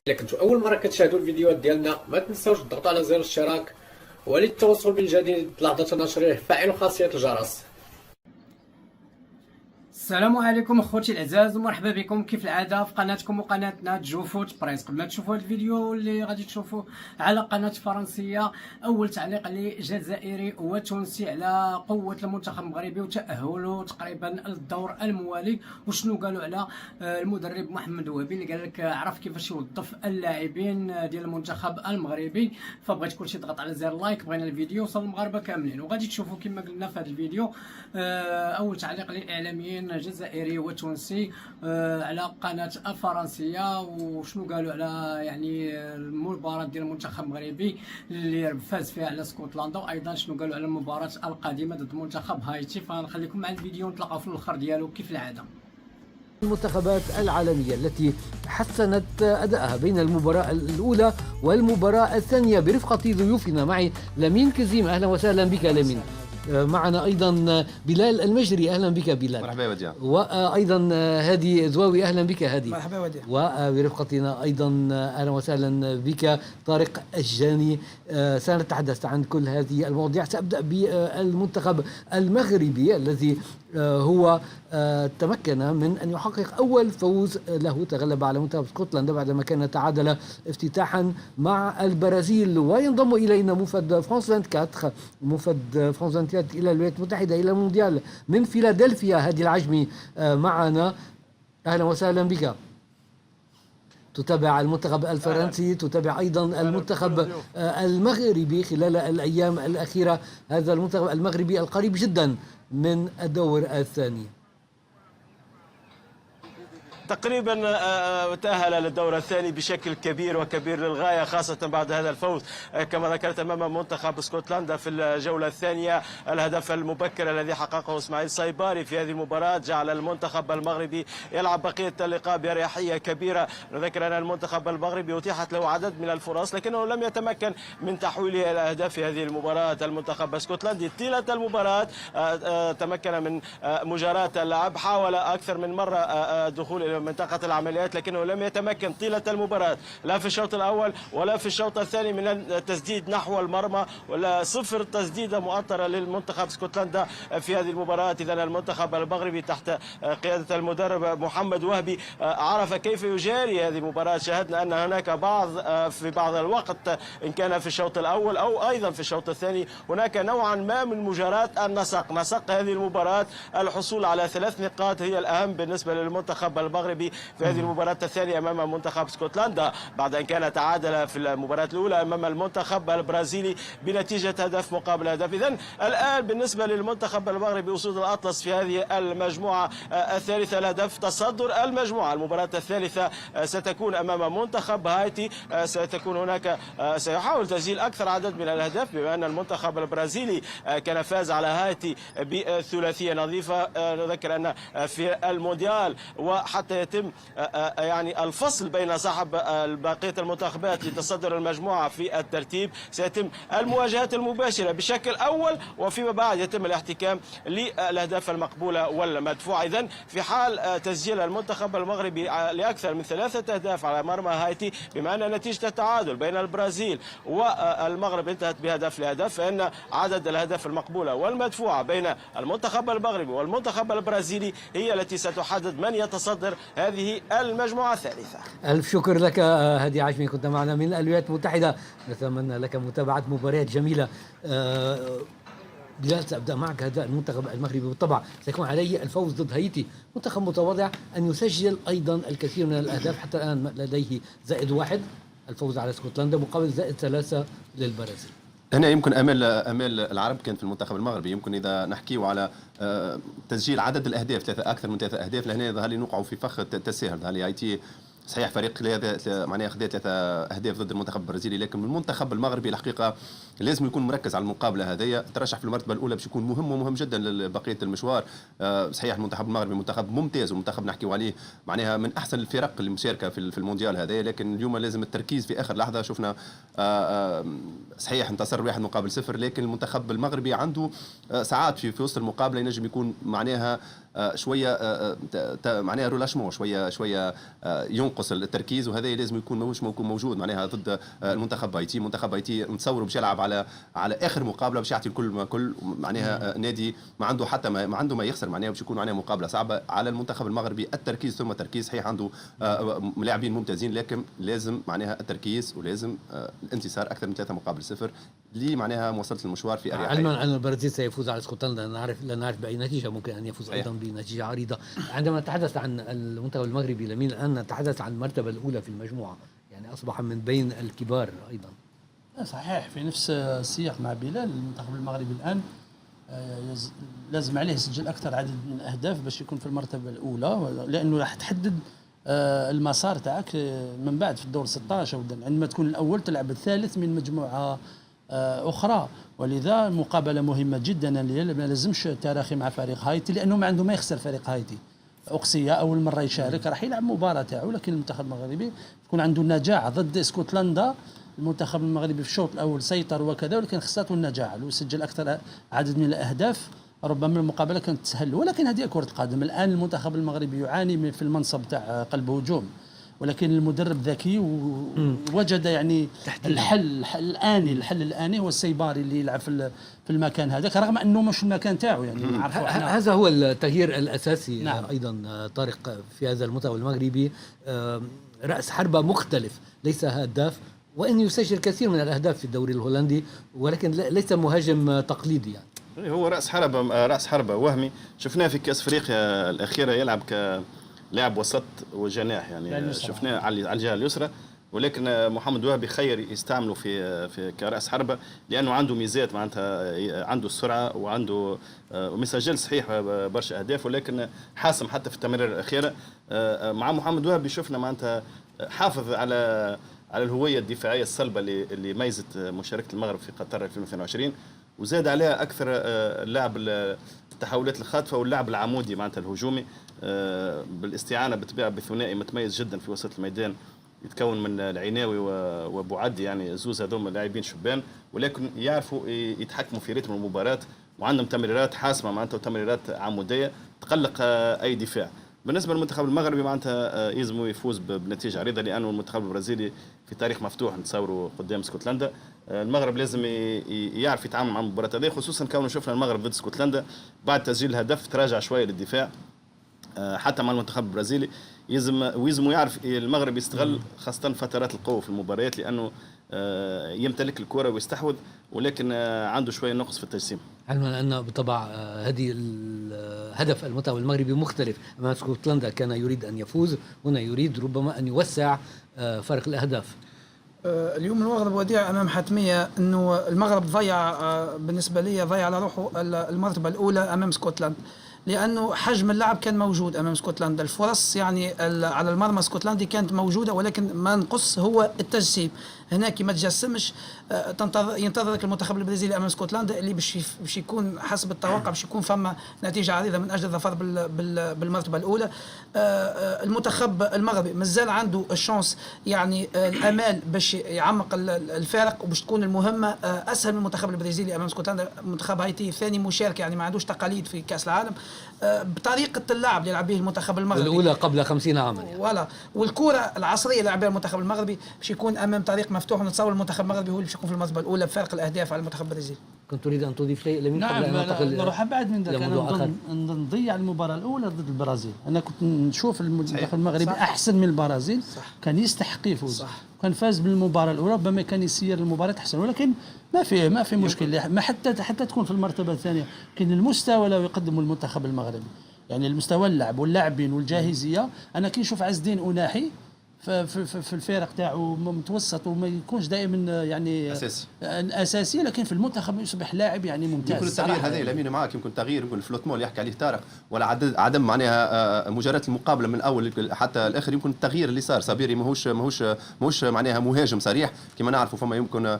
إلا كنتو أول مرة كتشاهدوا الفيديوهات ديالنا ما تنساوش تضغطوا على زر الاشتراك، وللتوصل بالجديد لحظة نشره فعلوا خاصية الجرس. السلام عليكم اخوتي الاعزاز ومرحبا بكم كيف العاده في قناتكم وقناتنا جو فوت بريس. قبل ما تشوفوا هذا الفيديو اللي غادي تشوفوه على قناه فرنسيه، اول تعليق لجزائري وتونسي على قوه المنتخب المغربي وتاهله تقريبا للدور الموالي، وشنو قالوا على المدرب محمد وهبي اللي قال لك عرف كيفاش يوظف اللاعبين ديال المنتخب المغربي. فبغيت كلشي يضغط على زر لايك، بغينا الفيديو يوصل للمغاربه كاملين. وغادي تشوفوا كما قلنا في هذا الفيديو اول تعليق للاعلاميين جزائري وتونسي على قناه الفرنسيه، وشنو قالوا على يعني المباراه ديال المنتخب المغربي اللي فاز فيها على اسكتلندا، وايضا شنو قالوا على المباراه القادمه ضد منتخب هايتي. فنخليكم مع الفيديو ونتلاقاو في الاخر ديالو كيف العاده. المنتخبات العالمية التي حسنت أداءها بين المباراة الأولى والمباراة الثانية برفقة ضيوفنا. معي لمين كزيم، أهلا وسهلا بك لمين. معنا أيضا بلال المجري، أهلا بك بلال. مرحبا وديع. وأيضا هادي زواوي، أهلا بك هادي. مرحبا وديع. وبرفقتنا أيضا أهلا وسهلا بك طارق الجاني. سنتحدث عن كل هذه المواضيع. سأبدأ بالمنتخب المغربي الذي هو تمكن من أن يحقق أول فوز له، تغلب على منتخب اسكتلندا بعدما كان تعادل افتتاحا مع البرازيل. وينضم إلينا موفد فرانس 24، موفد فرانس 24 إلى الولايات المتحدة إلى المونديال من فيلادلفيا. هادي العجمي معنا، أهلا وسهلا بك. تتابع المنتخب الفرنسي، تتابع أيضا المنتخب المغربي خلال الأيام الأخيرة. هذا المنتخب المغربي القريب جدا من الدور الثاني. تقريبا تأهل للدور الثاني بشكل كبير وكبير للغاية، خاصة بعد هذا الفوز كما ذكرت أمام منتخب اسكتلندا في الجولة الثانية. الهدف المبكر الذي حققه اسماعيل صيباري في هذه المباراة جعل المنتخب المغربي يلعب بقية اللقاء بأريحية كبيرة. نذكر أن المنتخب المغربي أتيحت له عدد من الفرص لكنه لم يتمكن من تحويل الأهداف في هذه المباراة. المنتخب الاسكتلندي طيلة المباراة تمكن من مجاراة اللعب، حاول أكثر من مرة الدخول إلى منطقة العمليات لكنه لم يتمكن طيلة المباراة لا في الشوط الأول ولا في الشوط الثاني من التسديد نحو المرمى، ولا صفر تسديدة مؤطرة للمنتخب اسكتلندا في هذه المباراة. إذا المنتخب المغربي تحت قيادة المدرب محمد وهبي عرف كيف يجاري هذه المباراة. شاهدنا أن هناك في بعض الوقت إن كان في الشوط الأول أو أيضا في الشوط الثاني هناك نوعا ما من مجاراة النسق. نسق هذه المباراة الحصول على 3 نقاط هي الأهم بالنسبة للمنتخب المغربي في هذه المباراة الثانية أمام منتخب اسكتلندا، بعد أن كان تعادل في المباراة الأولى أمام المنتخب البرازيلي بنتيجة هدف مقابل هدف. إذن الآن بالنسبة للمنتخب المغربي أسود الأطلس في هذه المجموعة الثالثة الهدف تصدر المجموعة. المباراة الثالثة ستكون أمام منتخب هايتي، ستكون هناك سيحاول تسجيل أكثر عدد من الأهداف بما أن المنتخب البرازيلي كان فاز على هايتي بثلاثية نظيفة. نذكر أن في المونديال وحتى يتم يعني الفصل بين صاحب بقية المنتخبات لتصدر المجموعة في الترتيب سيتم المواجهات المباشرة بشكل أول، وفيما بعد يتم الاحتكام للأهداف المقبولة والمدفوعة. إذن في حال تسجيل المنتخب المغربي لأكثر من 3 أهداف على مرمى هايتي، بما أن نتيجة التعادل بين البرازيل والمغرب انتهت بهدف لهدف، فإن عدد الأهداف المقبولة والمدفوعة بين المنتخب المغربي والمنتخب البرازيلي هي التي ستحدد من يتصدر هذه المجموعة الثالثة. ألف شكر لك هادي عجمي، كنت معنا من الولايات المتحدة. نتمنى لك متابعة مباريات جميلة. بلال، سأبدأ معك. هذا المنتخب المغربي بالطبع سيكون عليه الفوز ضد هايتي، منتخب متواضع، أن يسجل أيضا الكثير من الأهداف. حتى الآن لديه -1، الفوز على اسكتلندا، مقابل -3 للبرازيل. هنا يمكن امال العرب كان في المنتخب المغربي. يمكن اذا نحكيو على تسجيل عدد الاهداف اكثر من 3 اهداف، لهنا ظهر لي نوقعوا في فخ التساهل. ظهر لي هايتي صحيح فريق معناها خذا 3 أهداف ضد المنتخب البرازيلي، لكن المنتخب المغربي الحقيقه لازم يكون مركز على المقابله هذيا. ترشح في المرتبه الاولى باش يكون مهم ومهم جدا لبقيه المشوار. صحيح المنتخب المغربي منتخب ممتاز، ومنتخب نحكيو عليه معناها من احسن الفرق اللي مشاركه في المونديال هذايا، لكن اليوم لازم التركيز في اخر لحظه. شفنا صحيح انتصر 1-0، لكن المنتخب المغربي عنده ساعات في وسط المقابله ينجم يكون معناها شويه معناها رولاشمون، شويه ينقص التركيز، وهذا لازم يكون مش موجود معناها ضد المنتخب هايتي. منتخب هايتي نتصور باش يلعب على اخر مقابله، باش يعطي الكل ما كل معناها نادي ما عنده حتى ما عنده ما يخسر معناها، باش يكون معناها مقابله صعبه على المنتخب المغربي. التركيز ثم تركيز، صحيح عنده لاعبين ممتازين، لكن لازم معناها التركيز ولازم الانتصار اكثر من 3-0 اللي معناها مواصله المشوار في اريحيه. علما ان البرازيل سيفوز على اسكتلندا، لا نعرف باي نتيجه، ممكن ان يفوز ايضا بنتيجه عريضه. عندما نتحدث عن المنتخب المغربي لمين الان نتحدث عن المرتبه الاولى في المجموعه، يعني اصبح من بين الكبار ايضا. صحيح، في نفس السياق مع بلال. المنتخب المغربي الان لازم عليه يسجل اكثر عدد من الاهداف باش يكون في المرتبه الاولى، لانه راح تحدد المسار تاعك من بعد في الدور 16. عندما تكون الاول تلعب الثالث من مجموعه اخرى، ولذا مقابله مهمه جدا. ما لازمش تراخي مع فريق هايتي، لانه ما عنده ما يخسر فريق هايتي. أقصية أول مرة يشارك راح يلعب مباراة تاعو، لكن المنتخب المغربي يكون عنده النجاعة ضد اسكتلندا. المنتخب المغربي في الشوط الأول سيطر وكذا، ولكن خسرته النجاعة، لو سجل أكثر عدد من الأهداف ربما المقابلة كانت تسهل. ولكن هذه كرة القدم. الآن المنتخب المغربي يعاني في المنصب تاع قلب هجوم، ولكن المدرب ذكي ووجد يعني الحل الآني هو السيباري اللي يلعب في المكان هذاك، رغم انه مش المكان تاعو يعني. هذا هو التغيير الاساسي. نعم. ايضا طارق في هذا المنتخب المغربي راس حربة مختلف، ليس هداف، وان يسجل كثير من الاهداف في الدوري الهولندي، ولكن ليس مهاجم تقليدي يعني. هو راس حربة وهمي، شفناه في كاس افريقيا الاخيره يلعب لاعب وسط وجناح يعني، شفناه على الجهه اليسرى. ولكن محمد وهبي خير يستعمله في كراس حربة، لانه عنده ميزات معناتها، عنده السرعه وعنده ومسجل صحيح برشا اهداف، ولكن حاسم حتى في التمرير الاخيره. مع محمد وهبي شفنا معناتها حافظ على الهويه الدفاعيه الصلبه اللي ميزت مشاركه المغرب في قطر 2022، وزاد عليها اكثر اللعب التحولات الخاطفه واللعب العمودي معناتها الهجومي، بالاستعانه بالطبيعه بثنائي متميز جدا في وسط الميدان يتكون من العناوي وبوعدي، يعني زوز هذوما لاعبين شبان، ولكن يعرفوا يتحكموا في رتم المباراه، وعندهم تمريرات حاسمه معناتها وتمريرات عموديه تقلق اي دفاع. بالنسبه للمنتخب المغربي معناتها يلزموا يفوز بنتيجه عريضه، لانه المنتخب البرازيلي في تاريخ مفتوح نتصوروا قدام اسكتلندا. المغرب لازم يعرف يتعامل مع المباراه هذه، خصوصا كونه شفنا المغرب ضد اسكتلندا بعد تسجيل الهدف تراجع شويه للدفاع. حتى مع المنتخب البرازيلي يلزم يعرف المغرب يستغل خاصه فترات القوه في المباريات، لانه يمتلك الكره ويستحوذ، ولكن عنده شويه نقص في التجسيم. علما ان بالطبع هذه هدف المنتخب المغربي مختلف. امام اسكتلندا كان يريد ان يفوز، هنا يريد ربما ان يوسع فرق الاهداف. اليوم المغرب وديع امام حتميه، انه المغرب ضيع بالنسبه لي ضيع على روحه المرتبه الاولى امام اسكتلندا، لانه حجم اللعب كان موجود امام اسكتلندا، الفرص يعني على المرمى اسكتلندي كانت موجوده، ولكن ما نقص هو التجسيم. هناك ما تجسمش، ينتظرك المنتخب البرازيلي امام اسكتلندا اللي باش يكون حسب التوقع باش يكون فما نتيجه عريضه من اجل الظفر بالمرتبه الاولى. المنتخب المغربي مازال عنده الشانس، يعني الامال باش يعمق الفارق، وباش تكون المهمه اسهل من المنتخب البرازيلي امام اسكتلندا. منتخب هايتي ثاني مشارك، يعني ما عندوش تقاليد في كاس العالم، بطريقه اللعب اللي يلعب به المنتخب المغربي الاولى قبل 50 عاما يعني. ولا والكره العصريه اللي يلعب بها المنتخب المغربي باش يكون امام طريق مفتوح، ونتصور المنتخب المغربي هو اللي باش يكون في المرتبه الاولى بفارق الاهداف على المنتخب البرازيلي. كنت تريد ان تضيف شيء لمن قبل ان ننتقل؟ نروح ابعد من ذلك. انا نضيع المباراه الاولى ضد البرازيل. انا كنت نشوف المنتخب المغربي احسن من البرازيل، كان يستحق يفوز، كان فاز بالمباراه الاولى، ربما كان يسير المباراه احسن، ولكن ما في مشكل، ما حتى تكون في المرتبه الثانيه. لكن المستوى لو يقدمه المنتخب المغربي، يعني المستوى اللعب واللاعبين والجاهزيه. انا كي نشوف عز الدين أناحي في الفرق تاعو متوسط، وما يكونش دائما يعني اساسي، لكن في المنتخب يصبح لاعب يعني ممتاز. يمكن التغيير هذا لامين معاك، يمكن تغيير، يمكن الفلوتمون اللي يحكي عليه طارق، ولا عدم معناها مجاراه المقابله من الاول حتى الاخر. يمكن التغيير اللي صار، صابيري ماهوش معناها مهاجم صريح كما نعرفوا، فما يمكن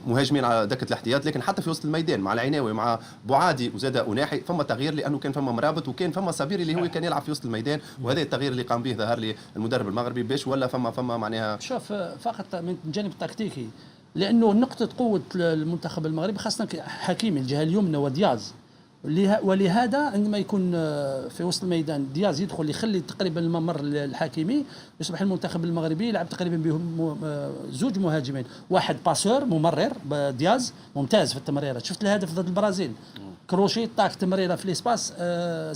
مهاجمين على دكه الاحتياط، لكن حتى في وسط الميدان مع العناوي مع بوعادي وزاد أناحي فما تغيير، لانه كان فما مرابط، وكان فما صابيري اللي هو كان يلعب في وسط الميدان، وهذا التغيير اللي قام به ظهر لي المدرب المغربي باش ولا فما معناها. شوف فقط من الجانب التكتيكي، لانه نقطه قوه المنتخب المغربي خاصه حكيمي الجهه اليمنى ودياز، ولهذا عندما يكون في وسط الميدان دياز يدخل يخلي تقريبا الممر الحكيمي، يصبح المنتخب المغربي يلعب تقريبا بهم زوج مهاجمين، واحد باسور ممرر دياز ممتاز في التمريرات. شفت الهدف ضد البرازيل كروشي طاك تمريره في الاسباس،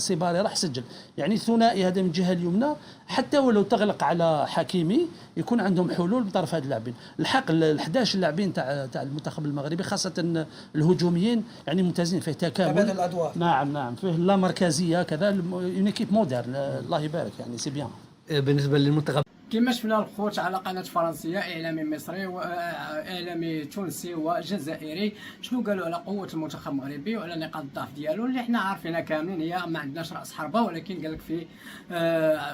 سيباري راح سجل. يعني الثنائي هذا من الجهه اليمنى حتى ولو تغلق على حكيمي يكون عندهم حلول بطرف هاد اللاعبين. الحق ال 11 لاعبين تاع المنتخب المغربي خاصه الهجوميين يعني ممتازين، فيه تكامل تبادل الادوار. نعم فيه لا مركزيه كذا، اون ايكيب مودرن الله يبارك يعني سي بيان. بالنسبه للمنتخب كما شفنا الخوت على قناه فرنسيه، اعلامي مصري واعلامي تونسي وجزائري، شنو قالوا على قوه المنتخب المغربي وعلى نقاط الضعف ديالو اللي حنا عارفينها كاملين. هي ما عندناش راس حربه، ولكن قال لك في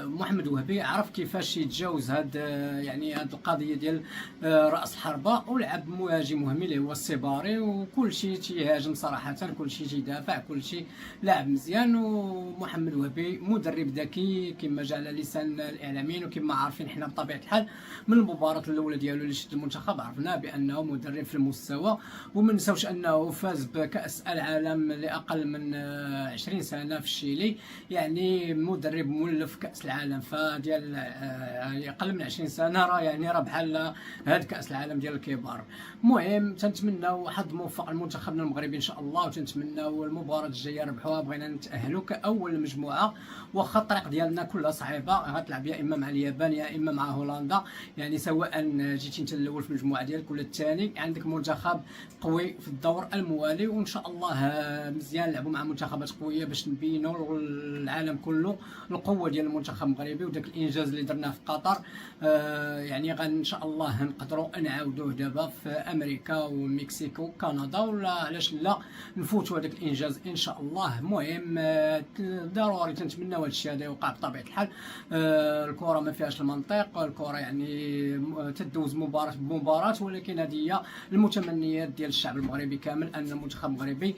محمد وهبي عرف كيفاش يتجاوز هاد القضيه ديال راس حربه، ولعب مهاجم وهمي اللي هو السيباري، وكل شيء تيهاجم صراحه، كل شيء تيدافع، كل شيء لاعب مزيان. ومحمد وهبي مدرب ذكي كما جاء على لسان الاعلاميين، وكما عارفين حنا بطبيعه الحال من المباراه الاولى ديالو اللي شد المنتخب عرفنا بانه مدرب في المستوى. وما نساوش انه فاز بكاس العالم لاقل من 20 سنه في الشيلي، يعني مدرب مولف كاس العالم، فديال اقل من 20 سنه راه يعني راه بحال هذا كاس العالم ديال الكبار. المهم تنتمناو حظ موفق لمنتخبنا المغربي ان شاء الله، وتنتمناو المباراه الجايه نربحوها، بغينا نتاهلوا كاول مجموعه، واخا الطريق ديالنا كلها صعيبه، غتلعب يا اما مع اليابان يا اما مع هولندا، يعني سواء جيتي انت الاول في المجموعه ديالك ولا الثاني، عندك منتخب قوي في الدور الموالي، وان شاء الله مزيان نلعبوا مع منتخبات قويه باش نبينوا للعالم كله القوه ديال المنتخب المغربي وداك الانجاز اللي درناه في قطر. يعني ان شاء الله نقدروا نعاودوه دابا في امريكا والمكسيك وكندا، ولا علاش لا نفوتوا هذاك الانجاز ان شاء الله. المهم ضروري تنتمناو هذا الشيء هذا يوقع بطبيعه الحال. الكره ما فيهاش المنطق، الكره يعني تدوز مباراه بمباراه، ولكن هذه هي المتمنيات ديال الشعب المغربي كامل، ان المنتخب المغربي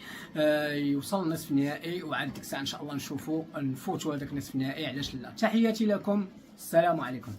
يوصل نصف نهائي، وعاد ديك الساعه ان شاء الله نفوتوا هذاك نصف النهائي، علاش لا. تحياتي لكم، السلام عليكم.